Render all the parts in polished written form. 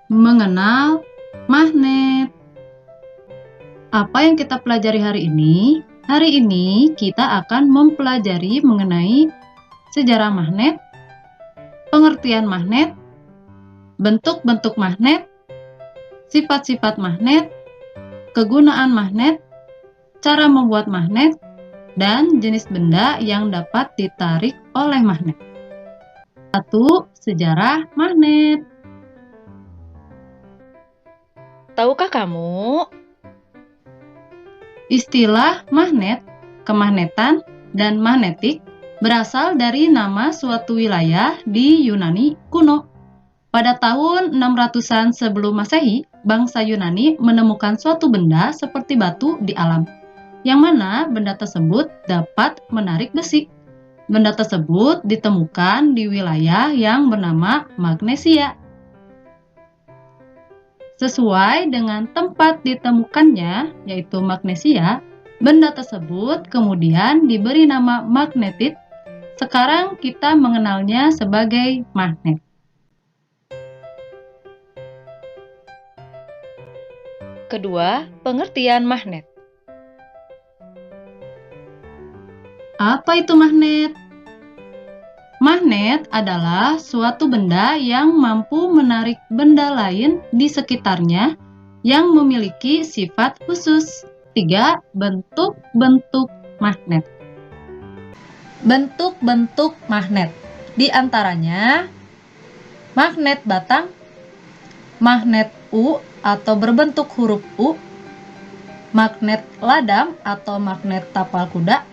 Mengenal magnet. Apa yang kita pelajari hari ini? Hari ini kita akan mempelajari mengenai sejarah magnet, pengertian magnet, bentuk-bentuk magnet, sifat-sifat magnet, kegunaan magnet, cara membuat magnet, dan jenis benda yang dapat ditarik oleh magnet. 1. Sejarah magnet. Tahukah kamu? Istilah magnet, kemagnetan, dan magnetik berasal dari nama suatu wilayah di Yunani kuno. Pada tahun 600-an sebelum Masehi, bangsa Yunani menemukan suatu benda seperti batu di alam, yang mana benda tersebut dapat menarik besi. Benda tersebut ditemukan di wilayah yang bernama Magnesia. Sesuai dengan tempat ditemukannya, yaitu Magnesia, benda tersebut kemudian diberi nama magnetit. Sekarang kita mengenalnya sebagai magnet. Kedua, pengertian magnet. Apa itu magnet? Magnet adalah suatu benda yang mampu menarik benda lain di sekitarnya yang memiliki sifat khusus. 3. Bentuk-bentuk magnet. Bentuk-bentuk magnet. Di antaranya magnet batang, magnet U atau berbentuk huruf U, magnet ladang atau magnet tapal kuda,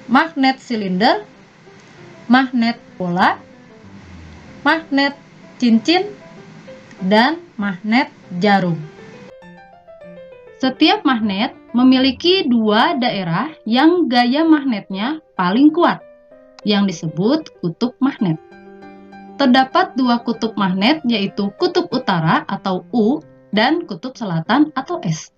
magnet silinder, magnet bola, magnet cincin, dan magnet jarum. Setiap magnet memiliki dua daerah yang gaya magnetnya paling kuat, yang disebut kutub magnet. Terdapat dua kutub magnet, yaitu kutub utara atau U dan kutub selatan atau S.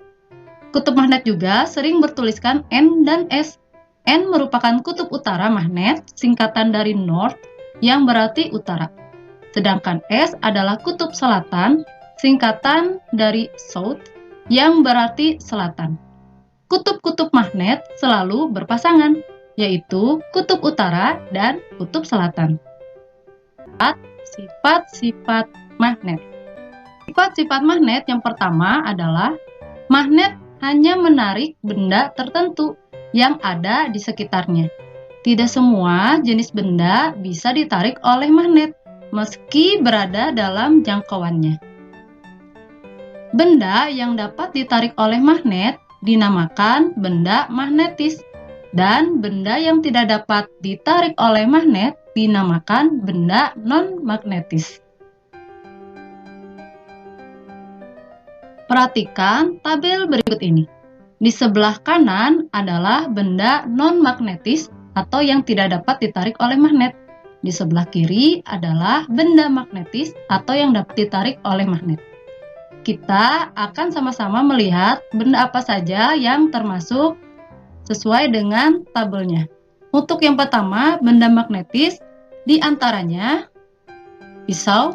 Kutub magnet juga sering bertuliskan N dan S. N merupakan kutub utara magnet, singkatan dari North, yang berarti utara. Sedangkan S adalah kutub selatan, singkatan dari South, yang berarti selatan. Kutub-kutub magnet selalu berpasangan, yaitu kutub utara dan kutub selatan. 4. Sifat-sifat magnet. Sifat-sifat magnet yang pertama adalah magnet hanya menarik benda tertentu yang ada di sekitarnya. Tidak semua jenis benda bisa ditarik oleh magnet, meski berada dalam jangkauannya. Benda yang dapat ditarik oleh magnet dinamakan benda magnetis, dan benda yang tidak dapat ditarik oleh magnet dinamakan benda non-magnetis. Perhatikan tabel berikut ini. Di sebelah kanan adalah benda non-magnetis atau yang tidak dapat ditarik oleh magnet. Di sebelah kiri adalah benda magnetis atau yang dapat ditarik oleh magnet. Kita akan sama-sama melihat benda apa saja yang termasuk sesuai dengan tabelnya. Untuk yang pertama, benda magnetis di antaranya pisau,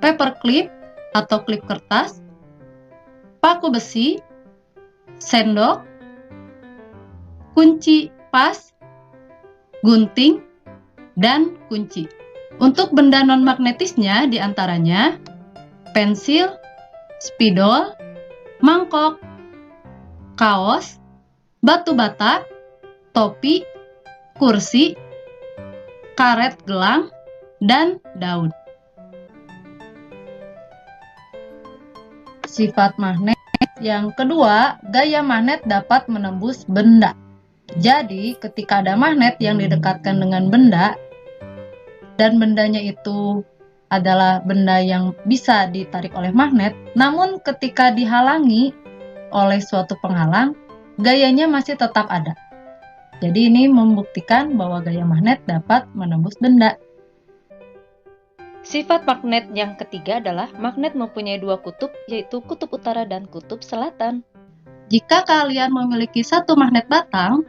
paperclip atau klip kertas, paku besi, sendok, kunci pas, gunting, dan kunci. Untuk benda non-magnetisnya diantaranya pensil, spidol, mangkok, kaos, batu bata, topi, kursi, karet gelang, dan daun. Sifat magnet yang kedua, gaya magnet dapat menembus benda. Jadi, ketika ada magnet yang didekatkan dengan benda, dan bendanya itu adalah benda yang bisa ditarik oleh magnet, namun ketika dihalangi oleh suatu penghalang, gayanya masih tetap ada. Jadi ini membuktikan bahwa gaya magnet dapat menembus benda. Sifat magnet yang ketiga adalah magnet mempunyai dua kutub, yaitu kutub utara dan kutub selatan. Jika kalian memiliki satu magnet batang,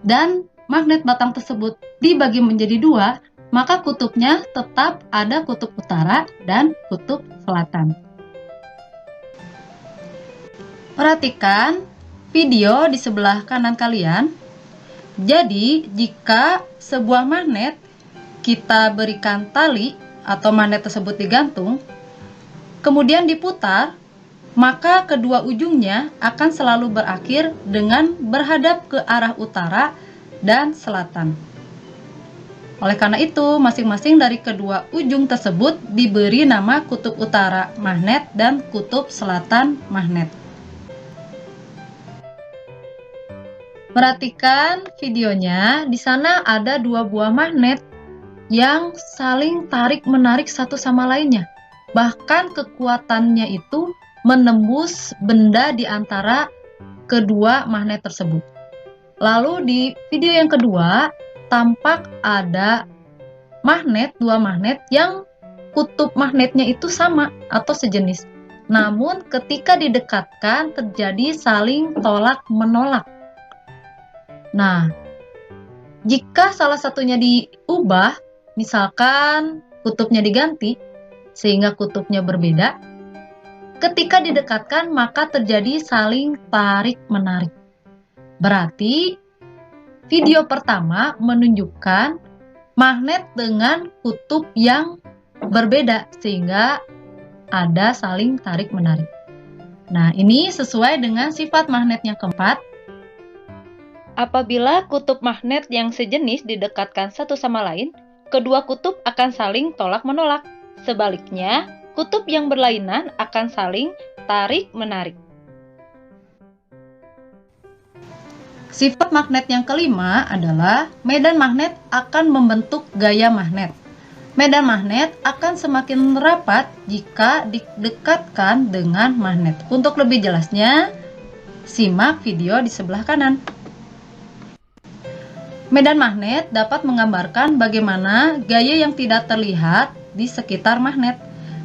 dan magnet batang tersebut dibagi menjadi dua, maka kutubnya tetap ada kutub utara dan kutub selatan. Perhatikan video di sebelah kanan kalian. Jadi, jika sebuah magnet kita berikan tali atau magnet tersebut digantung, kemudian diputar, maka kedua ujungnya akan selalu berakhir dengan berhadap ke arah utara dan selatan. Oleh karena itu, masing-masing dari kedua ujung tersebut diberi nama kutub utara magnet dan kutub selatan magnet. Perhatikan videonya, di sana ada dua buah magnet yang saling tarik-menarik satu sama lainnya. Bahkan kekuatannya itu menembus benda di antara kedua magnet tersebut. Lalu di video yang kedua, tampak ada dua magnet yang kutub magnetnya itu sama atau sejenis. Namun ketika didekatkan terjadi saling tolak-menolak. Nah, jika salah satunya diubah, misalkan kutubnya diganti, sehingga kutubnya berbeda, ketika didekatkan maka terjadi saling tarik-menarik. Berarti, video pertama menunjukkan magnet dengan kutub yang berbeda, sehingga ada saling tarik-menarik. Nah, ini sesuai dengan sifat magnet yang keempat. Apabila kutub magnet yang sejenis didekatkan satu sama lain, kedua kutub akan saling tolak-menolak. Sebaliknya, kutub yang berlainan akan saling tarik-menarik. Sifat magnet yang kelima adalah medan magnet akan membentuk gaya magnet. Medan magnet akan semakin rapat jika didekatkan dengan magnet. Untuk lebih jelasnya, simak video di sebelah kanan. Medan magnet dapat menggambarkan bagaimana gaya yang tidak terlihat di sekitar magnet.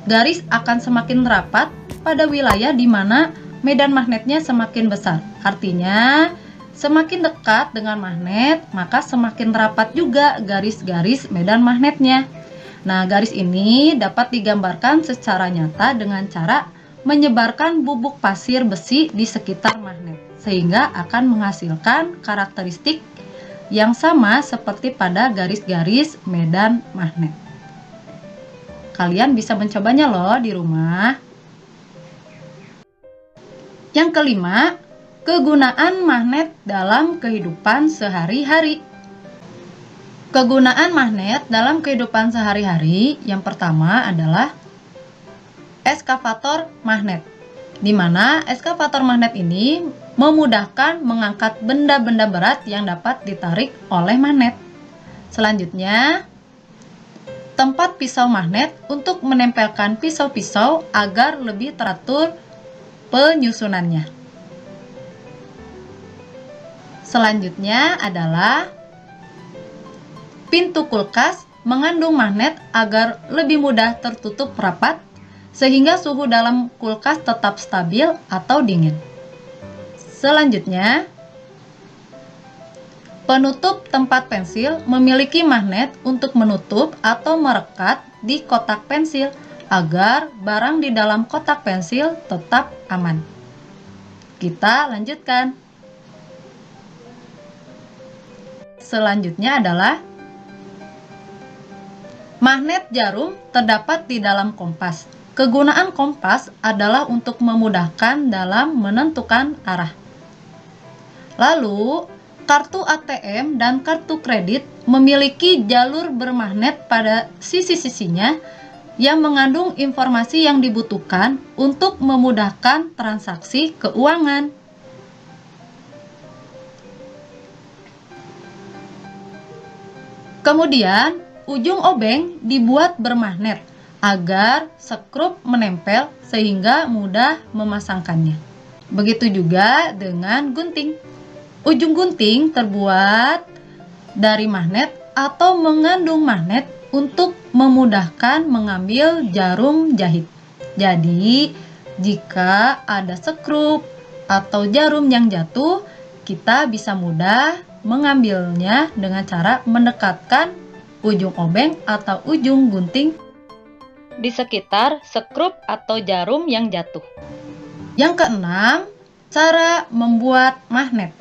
Garis akan semakin rapat pada wilayah di mana medan magnetnya semakin besar. Artinya, semakin dekat dengan magnet, maka semakin rapat juga garis-garis medan magnetnya. Nah, garis ini dapat digambarkan secara nyata dengan cara menyebarkan bubuk pasir besi di sekitar magnet, sehingga akan menghasilkan karakteristik yang sama seperti pada garis-garis medan magnet. Kalian bisa mencobanya loh di rumah. Yang kelima, kegunaan magnet dalam kehidupan sehari-hari. Kegunaan magnet dalam kehidupan sehari-hari yang pertama adalah eskavator magnet, di mana eskavator magnet ini memudahkan mengangkat benda-benda berat yang dapat ditarik oleh magnet. Selanjutnya, tempat pisau magnet untuk menempelkan pisau-pisau agar lebih teratur penyusunannya. Selanjutnya adalah pintu kulkas mengandung magnet agar lebih mudah tertutup rapat sehingga suhu dalam kulkas tetap stabil atau dingin. Selanjutnya, penutup tempat pensil memiliki magnet untuk menutup atau merekat di kotak pensil agar barang di dalam kotak pensil tetap aman. Kita lanjutkan. Selanjutnya adalah magnet jarum terdapat di dalam kompas. Kegunaan kompas adalah untuk memudahkan dalam menentukan arah. Lalu, kartu ATM dan kartu kredit memiliki jalur bermagnet pada sisi-sisinya yang mengandung informasi yang dibutuhkan untuk memudahkan transaksi keuangan. Kemudian, ujung obeng dibuat bermagnet agar skrup menempel sehingga mudah memasangkannya. Begitu juga dengan gunting. Ujung gunting terbuat dari magnet atau mengandung magnet untuk memudahkan mengambil jarum jahit. Jadi, jika ada skrup atau jarum yang jatuh, kita bisa mudah mengambilnya dengan cara mendekatkan ujung obeng atau ujung gunting di sekitar sekrup atau jarum yang jatuh. Yang keenam, cara membuat magnet.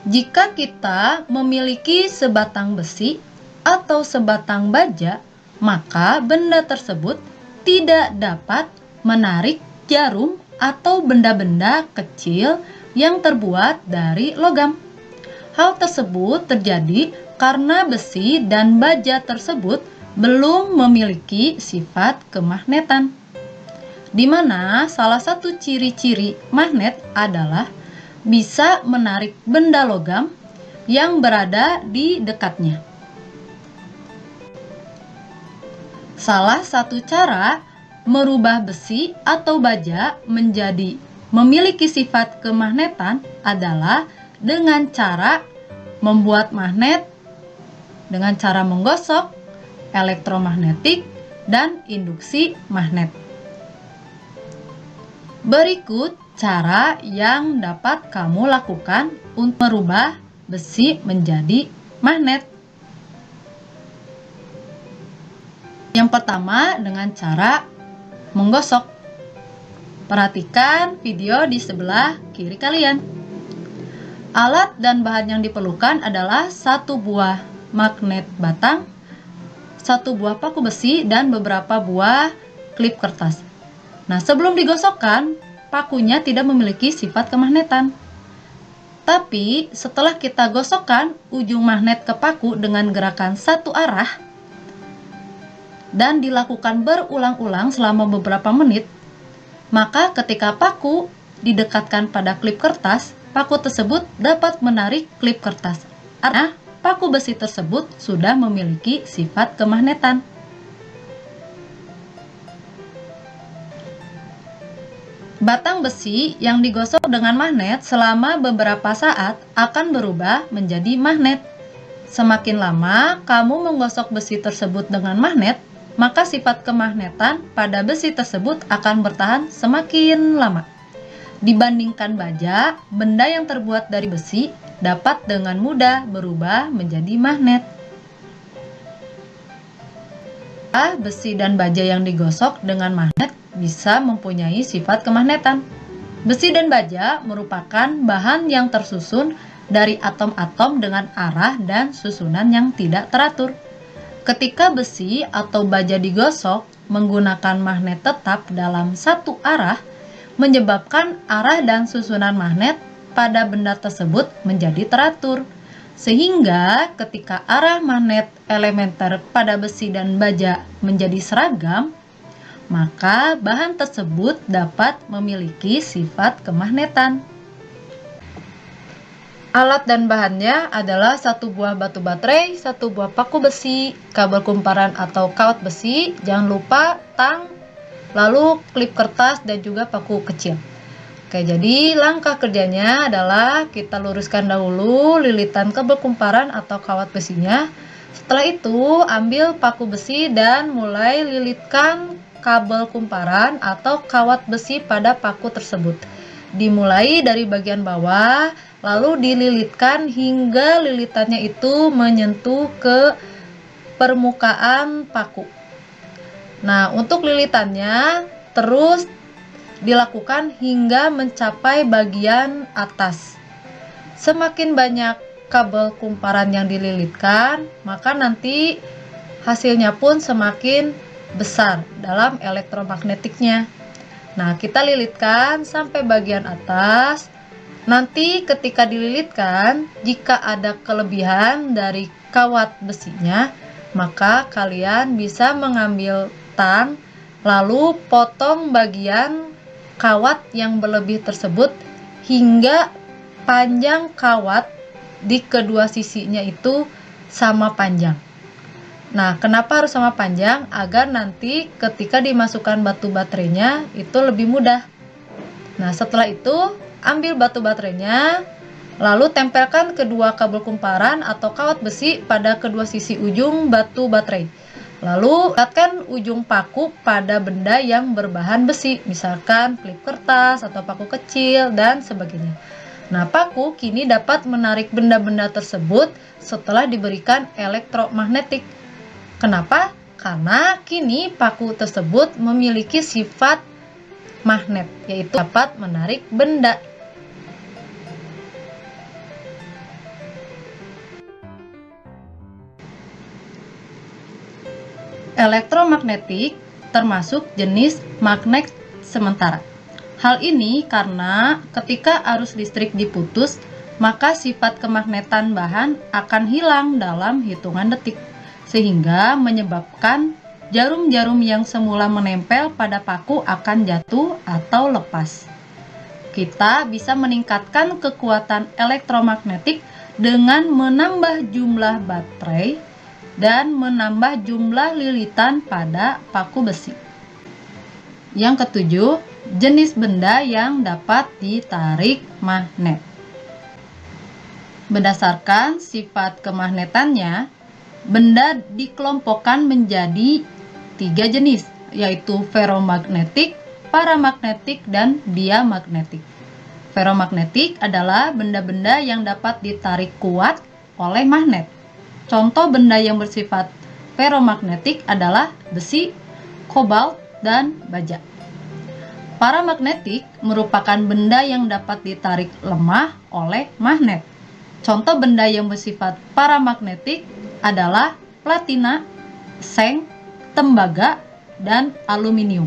Jika kita memiliki sebatang besi atau sebatang baja, maka benda tersebut tidak dapat menarik jarum atau benda-benda kecil yang terbuat dari logam. Hal tersebut terjadi karena besi dan baja tersebut belum memiliki sifat kemagnetan, di mana salah satu ciri-ciri magnet adalah bisa menarik benda logam yang berada di dekatnya. Salah satu cara merubah besi atau baja menjadi memiliki sifat kemagnetan adalah dengan cara membuat magnet dengan cara menggosok, elektromagnetik, dan induksi magnet. Berikut cara yang dapat kamu lakukan untuk merubah besi menjadi magnet. Yang pertama dengan cara menggosok. Perhatikan video di sebelah kiri kalian. Alat dan bahan yang diperlukan adalah satu buah magnet batang, satu buah paku besi, dan beberapa buah klip kertas. Nah, sebelum digosokkan, pakunya tidak memiliki sifat kemagnetan. Tapi setelah kita gosokkan ujung magnet ke paku dengan gerakan satu arah dan dilakukan berulang-ulang selama beberapa menit, maka ketika paku didekatkan pada klip kertas, paku tersebut dapat menarik klip kertas. Artinya, paku besi tersebut sudah memiliki sifat kemagnetan. Batang besi yang digosok dengan magnet selama beberapa saat akan berubah menjadi magnet. Semakin lama kamu menggosok besi tersebut dengan magnet, maka sifat kemagnetan pada besi tersebut akan bertahan semakin lama. Dibandingkan baja, benda yang terbuat dari besi dapat dengan mudah berubah menjadi magnet. Besi dan baja yang digosok dengan magnet bisa mempunyai sifat kemagnetan. Besi dan baja merupakan bahan yang tersusun dari atom-atom dengan arah dan susunan yang tidak teratur. Ketika besi atau baja digosok menggunakan magnet tetap dalam satu arah, menyebabkan arah dan susunan magnet pada benda tersebut menjadi teratur. Sehingga ketika arah magnet elementer pada besi dan baja menjadi seragam, maka bahan tersebut dapat memiliki sifat kemagnetan. Alat dan bahannya adalah satu buah batu baterai, satu buah paku besi, kabel kumparan atau kawat besi, jangan lupa tang, lalu klip kertas dan juga paku kecil. Oke, jadi langkah kerjanya adalah kita luruskan dahulu lilitan kabel kumparan atau kawat besinya. Setelah itu, ambil paku besi dan mulai lilitkan kabel kumparan atau kawat besi pada paku tersebut. Dimulai dari bagian bawah, lalu dililitkan hingga lilitannya itu menyentuh ke permukaan paku. Nah, untuk lilitannya terus dilakukan hingga mencapai bagian atas. Semakin banyak kabel kumparan yang dililitkan, maka nanti hasilnya pun semakin besar dalam elektromagnetiknya. Nah, kita lilitkan sampai bagian atas. Nanti ketika dililitkan, jika ada kelebihan dari kawat besinya, maka kalian bisa mengambil tang, lalu potong bagian kawat yang berlebih tersebut hingga panjang kawat di kedua sisinya itu sama panjang. Nah, kenapa harus sama panjang? Agar nanti ketika dimasukkan batu baterainya itu lebih mudah. Nah, setelah itu ambil batu baterainya, lalu tempelkan kedua kabel kumparan atau kawat besi pada kedua sisi ujung batu baterai. Lalu letakkan ujung paku pada benda yang berbahan besi, misalkan klip kertas atau paku kecil dan sebagainya. Nah, paku kini dapat menarik benda-benda tersebut setelah diberikan elektromagnetik. Kenapa? Karena kini paku tersebut memiliki sifat magnet, yaitu dapat menarik benda. Elektromagnetik termasuk jenis magnet sementara. Hal ini karena ketika arus listrik diputus, maka sifat kemagnetan bahan akan hilang dalam hitungan detik, sehingga menyebabkan jarum-jarum yang semula menempel pada paku akan jatuh atau lepas. Kita bisa meningkatkan kekuatan elektromagnetik dengan menambah jumlah baterai dan menambah jumlah lilitan pada paku besi. Yang ketujuh, jenis benda yang dapat ditarik magnet. Berdasarkan sifat kemagnetannya, benda dikelompokkan menjadi 3 jenis, yaitu ferromagnetik, paramagnetik, dan diamagnetik. Ferromagnetik adalah benda-benda yang dapat ditarik kuat oleh magnet. Contoh benda yang bersifat ferromagnetik adalah besi, kobalt, dan baja. Paramagnetik merupakan benda yang dapat ditarik lemah oleh magnet. Contoh benda yang bersifat paramagnetik adalah platina, seng, tembaga, dan aluminium.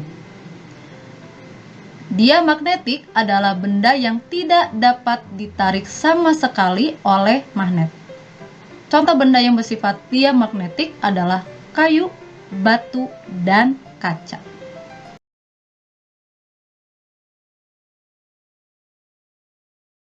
Diamagnetik adalah benda yang tidak dapat ditarik sama sekali oleh magnet. Contoh benda yang bersifat diamagnetik adalah kayu, batu, dan kaca.